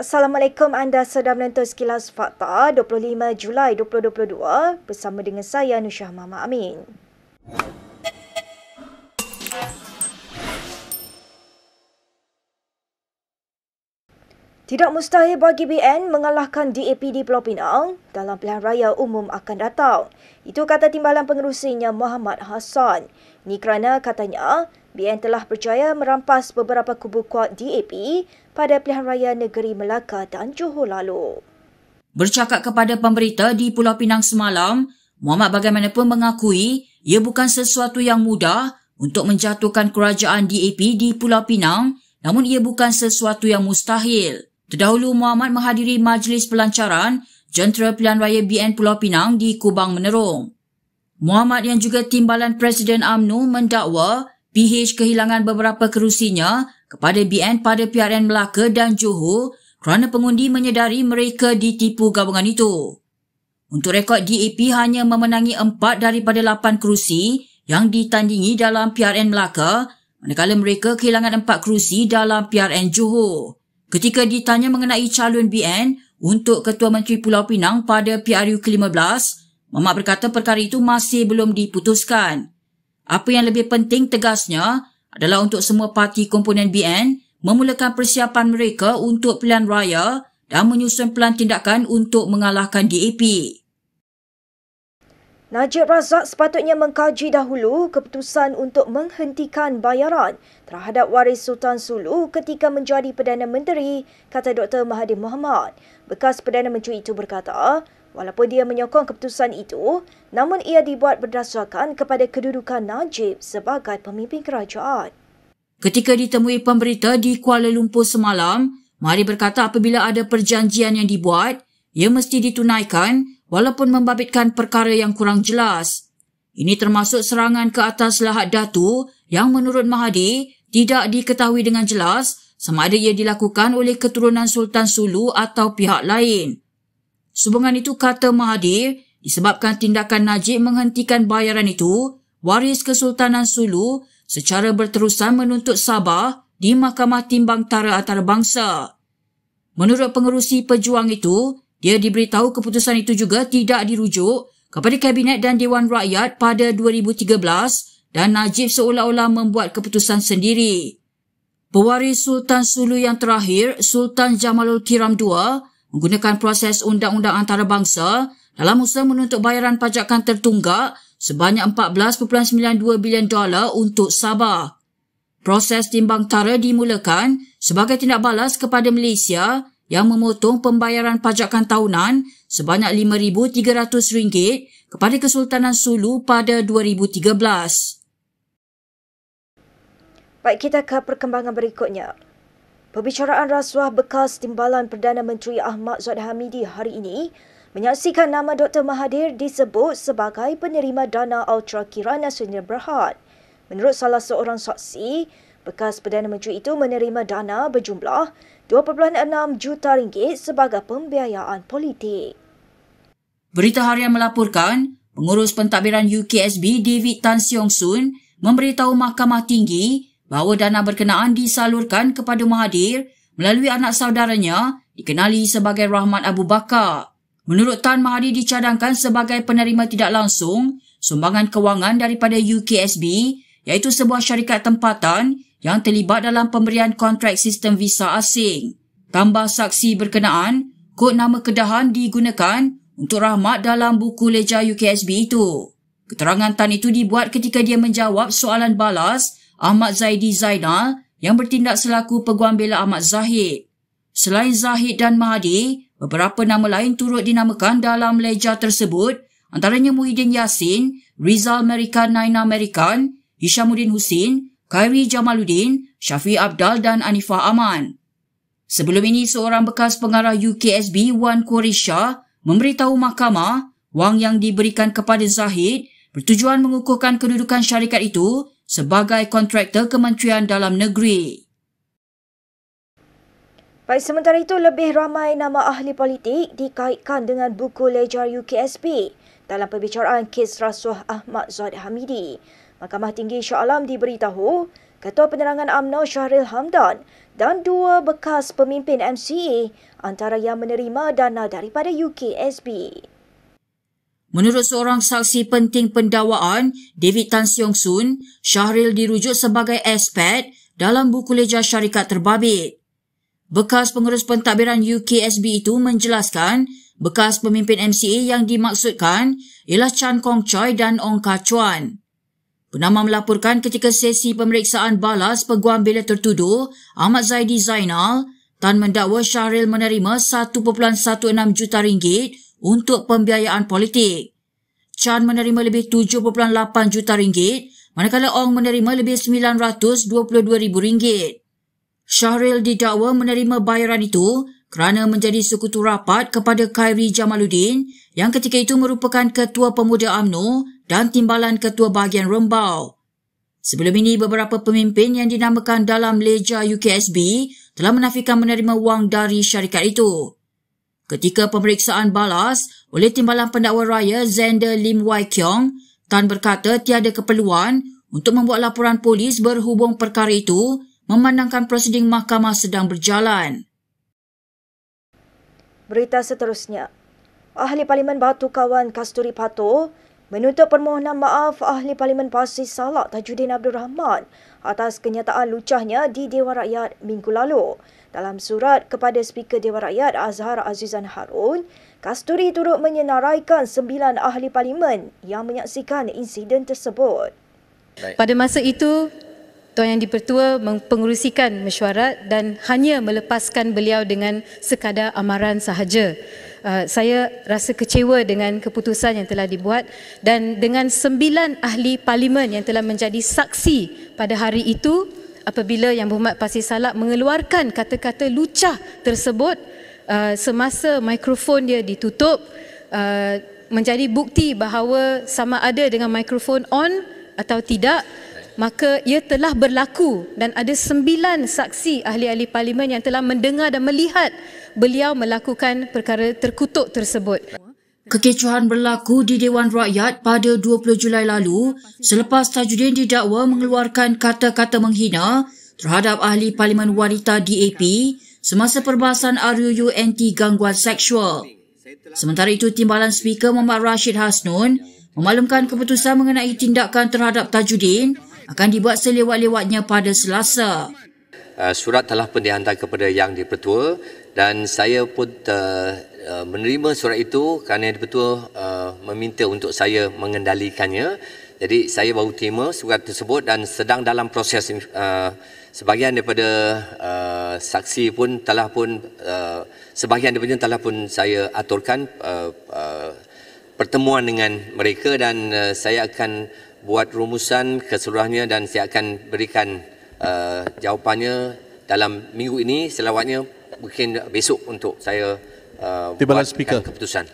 Assalamualaikum, anda sedang menonton Sekilas Fakta 25 Julai 2022 bersama dengan saya Nusyah Muhammad Amin. Tidak mustahil bagi BN mengalahkan DAP di Pulau Pinang dalam pilihan raya umum akan datang. Itu kata timbalan pengerusinya Muhammad Hassan. Ini kerana katanya BN telah berjaya merampas beberapa kubu kuat DAP pada pilihan raya negeri Melaka dan Johor lalu. Bercakap kepada pemberita di Pulau Pinang semalam, Muhammad bagaimanapun mengakui ia bukan sesuatu yang mudah untuk menjatuhkan kerajaan DAP di Pulau Pinang, namun ia bukan sesuatu yang mustahil. Terdahulu, Muhammad menghadiri majlis pelancaran jentera pilihan raya BN Pulau Pinang di Kubang Menerong. Muhammad yang juga timbalan Presiden UMNO mendakwa PH kehilangan beberapa kerusinya kepada BN pada PRN Melaka dan Johor kerana pengundi menyedari mereka ditipu gabungan itu. Untuk rekod, DAP hanya memenangi 4 daripada 8 kerusi yang ditandingi dalam PRN Melaka, manakala mereka kehilangan 4 kerusi dalam PRN Johor. Ketika ditanya mengenai calon BN untuk Ketua Menteri Pulau Pinang pada PRU ke-15, Muhammad berkata perkara itu masih belum diputuskan. Apa yang lebih penting, tegasnya, adalah untuk semua parti komponen BN memulakan persiapan mereka untuk pilihan raya dan menyusun pelan tindakan untuk mengalahkan DAP. Najib Razak sepatutnya mengkaji dahulu keputusan untuk menghentikan bayaran terhadap waris Sultan Sulu ketika menjadi Perdana Menteri, kata Dr. Mahathir Mohamad. Bekas Perdana Menteri itu berkata, walaupun dia menyokong keputusan itu, namun ia dibuat berdasarkan kepada kedudukan Najib sebagai pemimpin kerajaan. Ketika ditemui pemberita di Kuala Lumpur semalam, Mahathir berkata apabila ada perjanjian yang dibuat, ia mesti ditunaikan walaupun membabitkan perkara yang kurang jelas. Ini termasuk serangan ke atas Lahad Datu yang menurut Mahathir tidak diketahui dengan jelas sama ada ia dilakukan oleh keturunan Sultan Sulu atau pihak lain. Sehubungan itu, kata Mahathir, disebabkan tindakan Najib menghentikan bayaran itu, waris Kesultanan Sulu secara berterusan menuntut Sabah di Mahkamah Timbang Tara Antarabangsa. Menurut pengerusi pejuang itu, dia diberitahu keputusan itu juga tidak dirujuk kepada Kabinet dan Dewan Rakyat pada 2013 dan Najib seolah-olah membuat keputusan sendiri. Pewaris Sultan Sulu yang terakhir, Sultan Jamalul Kiram II, menggunakan proses undang-undang antarabangsa dalam usaha menuntut bayaran pajakan tertunggak sebanyak $14.92 bilion untuk Sabah. Proses timbang tara dimulakan sebagai tindak balas kepada Malaysia yang memotong pembayaran pajakan tahunan sebanyak RM5,300 kepada Kesultanan Sulu pada 2013. Baik, kita ke perkembangan berikutnya. Perbicaraan rasuah bekas timbalan Perdana Menteri Ahmad Zahid Hamidi hari ini menyaksikan nama Dr. Mahathir disebut sebagai penerima dana Ultra Kirana Sdn Bhd. Menurut salah seorang saksi, bekas Perdana Menteri itu menerima dana berjumlah RM2.6 juta sebagai pembiayaan politik. Berita Harian melaporkan, pengurus pentadbiran UKSB David Tan Siong Soon memberitahu Mahkamah Tinggi bahawa dana berkenaan disalurkan kepada Mahathir melalui anak saudaranya dikenali sebagai Rahmat Abu Bakar. Menurut Tan, Mahathir dicadangkan sebagai penerima tidak langsung sumbangan kewangan daripada UKSB, iaitu sebuah syarikat tempatan yang terlibat dalam pemberian kontrak sistem visa asing. Tambah saksi berkenaan, kod nama kedahan digunakan untuk Rahmat dalam buku lejar UKSB itu. Keterangan Tan itu dibuat ketika dia menjawab soalan balas Ahmad Zaidi Zainal yang bertindak selaku peguam bela Ahmad Zahid. Selain Zahid dan Mahathir, beberapa nama lain turut dinamakan dalam lejar tersebut, antaranya Muhyiddin Yassin, Rizal Merikan Naina Merikan, Hishamuddin Husin, Khairi Jamaluddin, Syafiq Abdal dan Anifah Aman. Sebelum ini, seorang bekas pengarah UKSB, Wan Qureshi, memberitahu mahkamah wang yang diberikan kepada Zahid bertujuan mengukuhkan kedudukan syarikat itu sebagai kontraktor Kementerian Dalam Negeri. Baik, sementara itu lebih ramai nama ahli politik dikaitkan dengan buku lejar UKSB dalam perbicaraan kes rasuah Ahmad Zahid Hamidi. Mahkamah Tinggi Shah Alam diberitahu Ketua Penerangan UMNO Syahril Hamdan dan 2 bekas pemimpin MCA antara yang menerima dana daripada UKSB. Menurut seorang saksi penting pendakwaan, David Tan Siong Soon, Syahril dirujuk sebagai expat dalam buku leja syarikat terbabit. Bekas pengurus pentadbiran UKSB itu menjelaskan bekas pemimpin MCA yang dimaksudkan ialah Chan Kong Choi dan Ong Kah Chuan. Penama melaporkan ketika sesi pemeriksaan balas peguam bela tertuduh Ahmad Zaidi Zainal, Tan mendakwa Syahril menerima 1.16 juta ringgit untuk pembiayaan politik. Chan menerima lebih 7.8 juta ringgit, manakala Ong menerima lebih 922,000 ringgit. Syahril didakwa menerima bayaran itu kerana menjadi sekutu rapat kepada Khairi Jamaluddin yang ketika itu merupakan Ketua Pemuda UMNO dan Timbalan Ketua Bahagian Rembau. Sebelum ini, beberapa pemimpin yang dinamakan dalam leja UKSB telah menafikan menerima wang dari syarikat itu. Ketika pemeriksaan balas oleh Timbalan Pendakwa Raya Zender Lim Wai Kiong, Tan berkata tiada keperluan untuk membuat laporan polis berhubung perkara itu memandangkan prosiding mahkamah sedang berjalan. Berita seterusnya. Ahli Parlimen Batu Kawan Kasturi Pato menuntut permohonan maaf Ahli Parlimen Pasir Salak Tajuddin Abdul Rahman atas kenyataan lucahnya di Dewan Rakyat minggu lalu. Dalam surat kepada Speaker Dewan Rakyat Azhar Azizan Harun, Kasturi turut menyenaraikan 9 ahli parlimen yang menyaksikan insiden tersebut. Pada masa itu, Tuan Yang di-Pertua pengurusikan mesyuarat dan hanya melepaskan beliau dengan sekadar amaran sahaja. Saya rasa kecewa dengan keputusan yang telah dibuat dan dengan 9 ahli parlimen yang telah menjadi saksi pada hari itu apabila Yang Berhormat Pasir Salak mengeluarkan kata-kata lucah tersebut semasa mikrofon dia ditutup, menjadi bukti bahawa sama ada dengan mikrofon on atau tidak, maka ia telah berlaku dan ada 9 saksi ahli-ahli parlimen yang telah mendengar dan melihat beliau melakukan perkara terkutuk tersebut. Kekecohan berlaku di Dewan Rakyat pada 20 Julai lalu selepas Tajuddin didakwa mengeluarkan kata-kata menghina terhadap ahli Parlimen Wanita DAP semasa perbahasan RUU anti gangguan seksual. Sementara itu, Timbalan Speaker Muhammad Rashid Hasnun memaklumkan keputusan mengenai tindakan terhadap Tajuddin akan dibuat selewat-lewatnya pada Selasa. Surat telah pun dihantar kepada Yang di-Pertua dan saya pun menerima surat itu kerana Yang di-Pertua meminta untuk saya mengendalikannya. Jadi saya baru terima surat tersebut dan sedang dalam proses sebahagian daripada saksi pun telah pun sebahagian daripada telah pun saya aturkan pertemuan dengan mereka dan saya akan buat rumusan keseluruhannya dan saya akan berikan jawapannya dalam minggu ini, selawatnya mungkin besok untuk saya buatkan keputusan.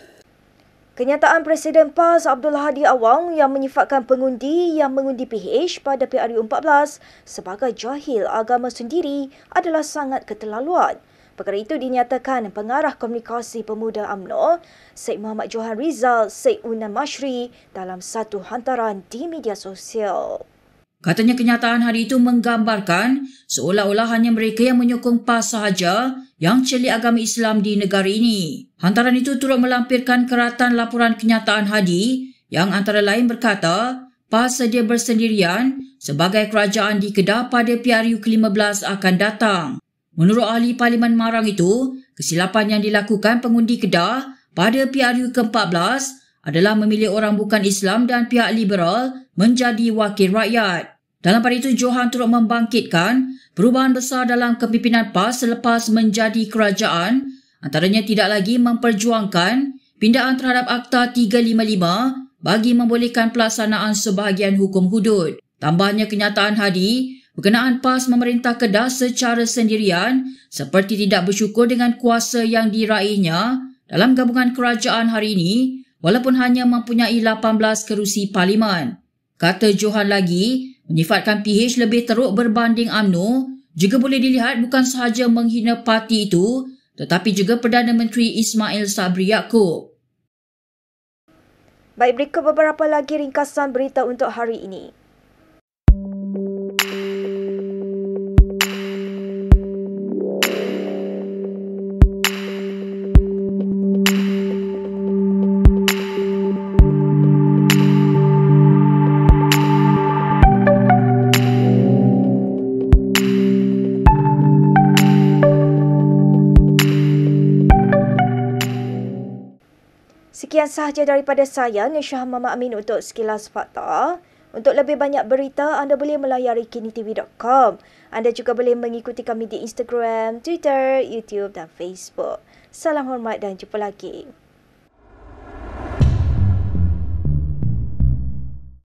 Kenyataan Presiden PAS Abdul Hadi Awang yang menyifatkan pengundi yang mengundi PH pada PRU 14 sebagai jahil agama sendiri adalah sangat keterlaluan. Perkara itu dinyatakan Pengarah Komunikasi Pemuda UMNO, Syed Muhammad Johan Rizal, Syed Unan Mashri dalam satu hantaran di media sosial. Katanya kenyataan hari itu menggambarkan seolah-olah hanya mereka yang menyokong PAS sahaja yang celik agama Islam di negara ini. Hantaran itu turut melampirkan keratan laporan kenyataan Hadi yang antara lain berkata PAS sedia bersendirian sebagai kerajaan di Kedah pada PRU ke-15 akan datang. Menurut ahli Parlimen Marang itu, kesilapan yang dilakukan pengundi Kedah pada PRU ke-14 adalah memilih orang bukan Islam dan pihak liberal menjadi wakil rakyat. Dalam pada itu, Johan turut membangkitkan perubahan besar dalam kepimpinan PAS selepas menjadi kerajaan, antaranya tidak lagi memperjuangkan pindaan terhadap Akta 355 bagi membolehkan pelaksanaan sebahagian hukum hudud. Tambahnya kenyataan Hadi berkenaan PAS memerintah Kedah secara sendirian seperti tidak bersyukur dengan kuasa yang diraihnya dalam gabungan kerajaan hari ini walaupun hanya mempunyai 18 kerusi parlimen. Kata Johan lagi, menyifatkan PH lebih teruk berbanding UMNO juga boleh dilihat bukan sahaja menghina parti itu tetapi juga Perdana Menteri Ismail Sabri Yaakob. Baik, berikut beberapa lagi ringkasan berita untuk hari ini. Sekian sahaja daripada saya, Nisha Mama Amin untuk Sekilas Fakta. Untuk lebih banyak berita, anda boleh melayari kinitv.com. Anda juga boleh mengikuti kami di Instagram, Twitter, YouTube dan Facebook. Salam hormat dan jumpa lagi.